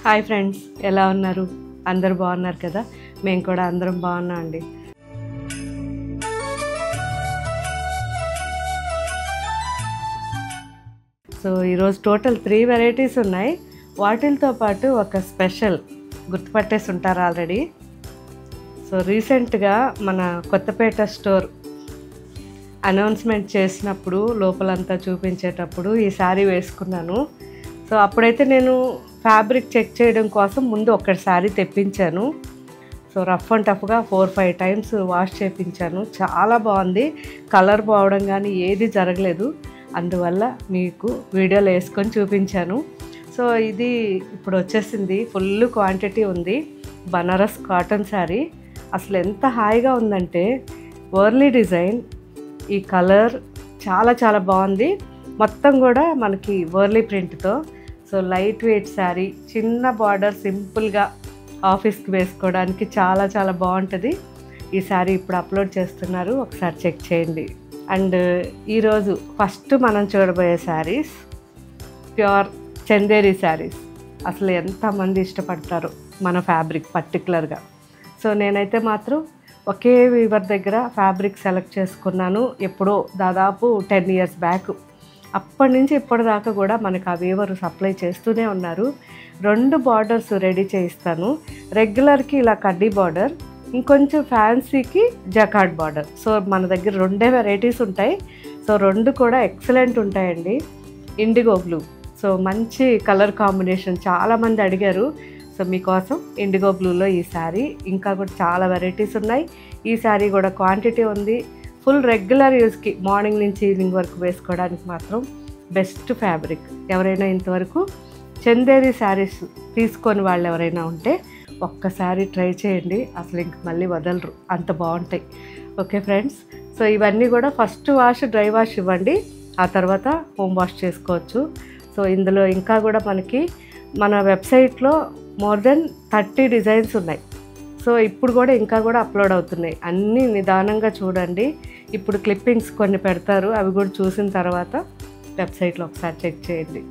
Hi friends, ఎలా ఉన్నారు? అందరూ బాగున్నారు కదా? మేము కూడా అందరం బాగున్నాం అండి. సో ఈరోజు టోటల్ 3 వెరైటీస్ ఉన్నాయి. వాటితో పాటు ఒక స్పెషల్ గుర్తుపట్టేసి ఉంటారు ఆల్రెడీ. సో రీసెంట్గా మన కొత్తపేట స్టోర్ అనౌన్స్మెంట్ చేసినప్పుడు లోపలంతా చూపించేటప్పుడు ఈ శారీ వేసుకున్నాను. సో అప్పుడైతే నేను ఫ్యాబ్రిక్ చెక్ చేయడం కోసం ముందు ఒక్కటి శారీ తెప్పించాను. సో రఫ్ అండ్ టఫ్గా 4-5 టైమ్స్ వాష్ చేయించాను. చాలా బాగుంది. కలర్ పోవడం కానీ ఏది జరగలేదు. అందువల్ల మీకు వీడియోలో వేసుకొని చూపించాను. సో ఇది ఇప్పుడు వచ్చేసింది. ఫుల్ క్వాంటిటీ ఉంది. బనారస్ కాటన్ శారీ అసలు ఎంత హాయిగా ఉందంటే, వర్లీ డిజైన్, ఈ కలర్ చాలా చాలా బాగుంది. మొత్తం కూడా మనకి వర్లీ ప్రింట్తో. సో లైట్ వెయిట్ శారీ, చిన్న బార్డర్, సింపుల్గా ఆఫీస్కి వేసుకోవడానికి చాలా చాలా బాగుంటుంది. ఈ శారీ ఇప్పుడు అప్లోడ్ చేస్తున్నారు, ఒకసారి చెక్ చేయండి. అండ్ ఈరోజు ఫస్ట్ మనం చూడబోయే శారీస్ ప్యూర్ చందేరి శారీస్. అసలు ఎంతమంది ఇష్టపడతారో మన ఫ్యాబ్రిక్ పర్టికులర్గా. సో నేనైతే మాత్రం ఒకే వీవర్ దగ్గర ఫ్యాబ్రిక్ సెలెక్ట్ చేసుకున్నాను. ఎప్పుడో దాదాపు 10 years బ్యాక్. అప్పటి నుంచి ఇప్పటిదాకా కూడా మనకు ఆ వీవర్ సప్లై చేస్తూనే ఉన్నారు. 2 బార్డర్స్ రెడీ చేయిస్తాను. రెగ్యులర్కి ఇలా కడ్డీ బార్డర్, ఇంకొంచెం ఫ్యాన్సీకి జకార్డ్ బార్డర్. సో మన దగ్గర 2 వెరైటీస్ ఉంటాయి. సో 2 కూడా ఎక్సలెంట్ ఉంటాయండి. ఇండిగో బ్లూ, సో మంచి కలర్ కాంబినేషన్. చాలామంది అడిగారు. సో మీకోసం ఇండిగో బ్లూలో ఈ శారీ. ఇంకా కూడా చాలా వెరైటీస్ ఉన్నాయి. ఈ శారీ కూడా క్వాంటిటీ ఉంది. ఫుల్ రెగ్యులర్ యూస్కి, మార్నింగ్ నుంచి ఈవినింగ్ వరకు వేసుకోవడానికి మాత్రం బెస్ట్ ఫ్యాబ్రిక్. ఎవరైనా ఇంతవరకు చందేరి శారీస్ తీసుకొని వాళ్ళు ఎవరైనా ఉంటే ఒక్కసారి ట్రై చేయండి. అసలు ఇంక మళ్ళీ వదలరు, అంత బాగుంటాయి. ఓకే ఫ్రెండ్స్, సో ఇవన్నీ కూడా ఫస్ట్ వాష్, డ్రై వాష్ ఇవ్వండి. ఆ తర్వాత హోమ్ వాష్ చేసుకోవచ్చు. సో ఇందులో ఇంకా కూడా మనకి మన వెబ్సైట్లో మోర్ దెన్ 30 డిజైన్స్ ఉన్నాయి. సో ఇప్పుడు కూడా ఇంకా కూడా అప్లోడ్ అవుతున్నాయి. అన్నీ నిదానంగా చూడండి. ఇప్పుడు క్లిప్పింగ్స్ కొన్ని పెడతారు, అవి కూడా చూసిన తర్వాత వెబ్సైట్లో ఒకసారి చెక్ చేయండి.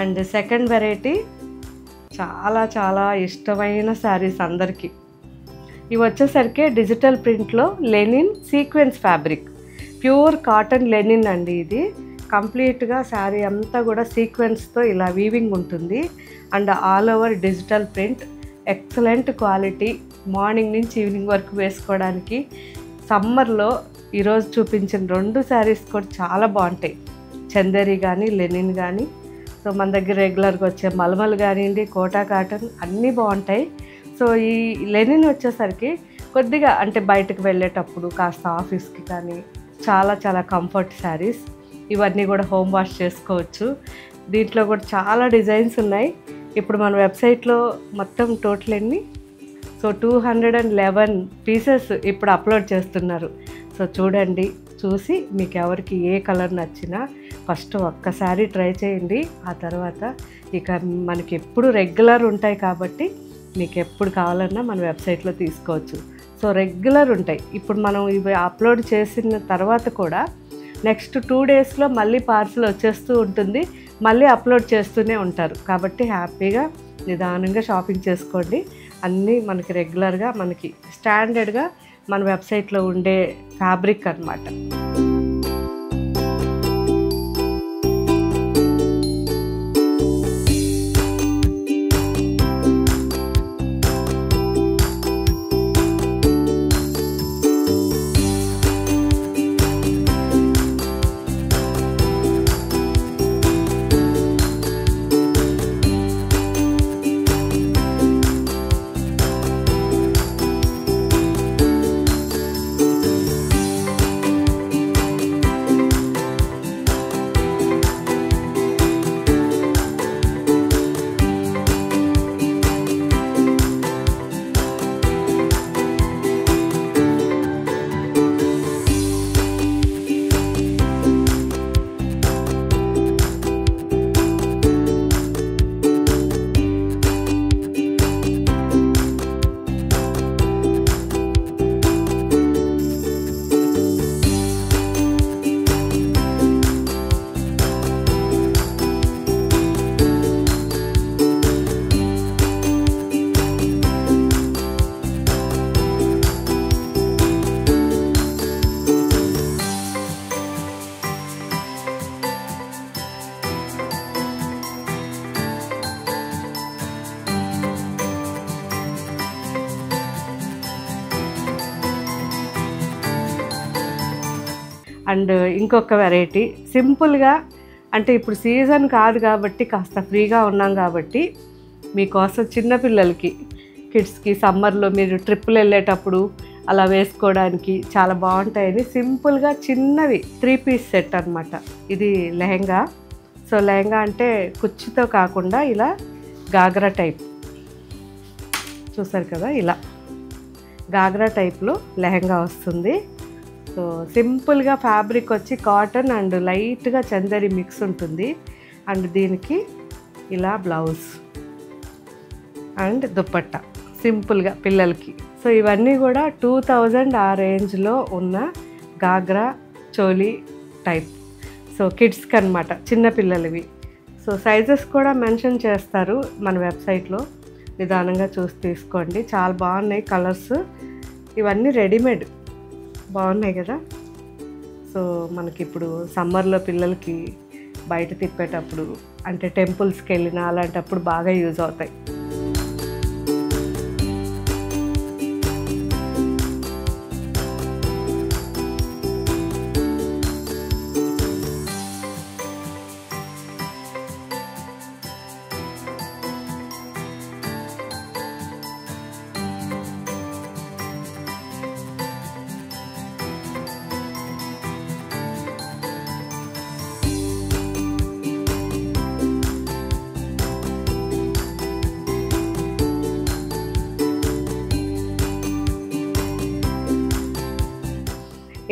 అండ్ సెకండ్ వెరైటీ చాలా చాలా ఇష్టమైన శారీస్ అందరికీ. ఇవి వచ్చేసరికి డిజిటల్ ప్రింట్లో linen sequence fabric, pure cotton linen అండి. ఇది కంప్లీట్గా శారీ అంతా కూడా సీక్వెన్స్తో ఇలా వీవింగ్ ఉంటుంది. And all over digital print, excellent quality. Morning నుంచి ఈవినింగ్ వరకు వేసుకోవడానికి. సమ్మర్లో ఈరోజు చూపించిన 2 శారీస్ కూడా చాలా బాగుంటాయి. చందేరి కానీ లెనిన్ కానీ. సో మన దగ్గర రెగ్యులర్గా వచ్చే మల్మల్ కానివ్వండి, కోటా కాటన్ అన్నీ బాగుంటాయి. సో ఈ లెనిన్ వచ్చేసరికి కొద్దిగా అంటే బయటకు వెళ్ళేటప్పుడు కాస్త ఆఫీస్కి కానీ చాలా చాలా కంఫర్ట్ శారీస్. ఇవన్నీ కూడా హోమ్ వాష్ చేసుకోవచ్చు. దీంట్లో కూడా చాలా డిజైన్స్ ఉన్నాయి. ఇప్పుడు మన వెబ్సైట్లో మొత్తం టోటల్ ఎన్ని, సో 211 పీసెస్ ఇప్పుడు అప్లోడ్ చేస్తున్నారు. సో చూడండి, చూసి మీకు ఎవరికి ఏ కలర్ నచ్చినా ఫస్ట్ ఒక్కసారి ట్రై చేయండి. ఆ తర్వాత ఇక మనకి ఎప్పుడు రెగ్యులర్ ఉంటాయి కాబట్టి మీకు ఎప్పుడు కావాలన్నా మన వెబ్సైట్లో తీసుకోవచ్చు. సో రెగ్యులర్ ఉంటాయి. ఇప్పుడు మనం ఇవి అప్లోడ్ చేసిన తర్వాత కూడా నెక్స్ట్ 2 డేస్లో మళ్ళీ పార్సిల్ వచ్చేస్తూ ఉంటుంది, మళ్ళీ అప్లోడ్ చేస్తూనే ఉంటారు. కాబట్టి హ్యాపీగా నిదానంగా షాపింగ్ చేసుకోండి. అన్నీ మనకి రెగ్యులర్గా మనకి స్టాండర్డ్గా మన వెబ్సైట్లో ఉండే ఫ్యాబ్రిక్ అన్నమాట. అండ్ ఇంకొక వెరైటీ సింపుల్గా, అంటే ఇప్పుడు సీజన్ కాదు కాబట్టి కాస్త ఫ్రీగా ఉన్నాం కాబట్టి మీకోసం చిన్నపిల్లలకి కిడ్స్కి సమ్మర్లో మీరు ట్రిప్పులు వెళ్ళేటప్పుడు అలా వేసుకోవడానికి చాలా బాగుంటాయని సింపుల్గా చిన్నవి 3 పీస్ సెట్ అనమాట. ఇది లెహంగా. సో లెహంగా అంటే కుచ్చితో కాకుండా ఇలా గాగ్రా టైప్ చూసారు కదా, ఇలా గాగ్రా టైప్లో లెహంగా వస్తుంది. సో సింపుల్గా ఫ్యాబ్రిక్ వచ్చి కాటన్ అండ్ లైట్గా చందరి మిక్స్ ఉంటుంది. అండ్ దీనికి ఇలా బ్లౌజ్ అండ్ దుపట్టా సింపుల్గా పిల్లలకి. సో ఇవన్నీ కూడా 2000 ఆ రేంజ్లో ఉన్న గాగ్రా చోలీ టైప్. సో కిడ్స్కి అనమాట, చిన్నపిల్లలవి. సో సైజెస్ కూడా మెన్షన్ చేస్తారు మన వెబ్సైట్లో, నిదానంగా చూసి తీసుకోండి. చాలా బాగున్నాయి కలర్స్. ఇవన్నీ రెడీమేడ్, బాగున్నాయి కదా. సో మనకి ఇప్పుడు సమ్మర్లో పిల్లలకి బయట తిప్పేటప్పుడు, అంటే టెంపుల్స్కి వెళ్ళినా అలాంటప్పుడు బాగా యూజ్ అవుతాయి.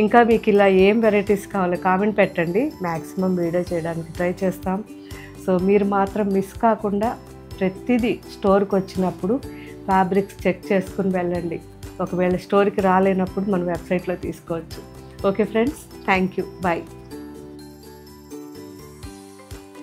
ఇంకా మీకు ఇలా ఏం వెరైటీస్ కావాలో కామెంట్ పెట్టండి. మ్యాక్సిమం వీడియో చేయడానికి ట్రై చేస్తాం. సో మీరు మాత్రం మిస్ కాకుండా ప్రతిదీ స్టోర్కి వచ్చినప్పుడు ఫ్యాబ్రిక్స్ చెక్ చేసుకుని వెళ్ళండి. ఒకవేళ స్టోర్కి రాలేనప్పుడు మన వెబ్సైట్లో తీసుకోవచ్చు. Okay friends, thank you, bye.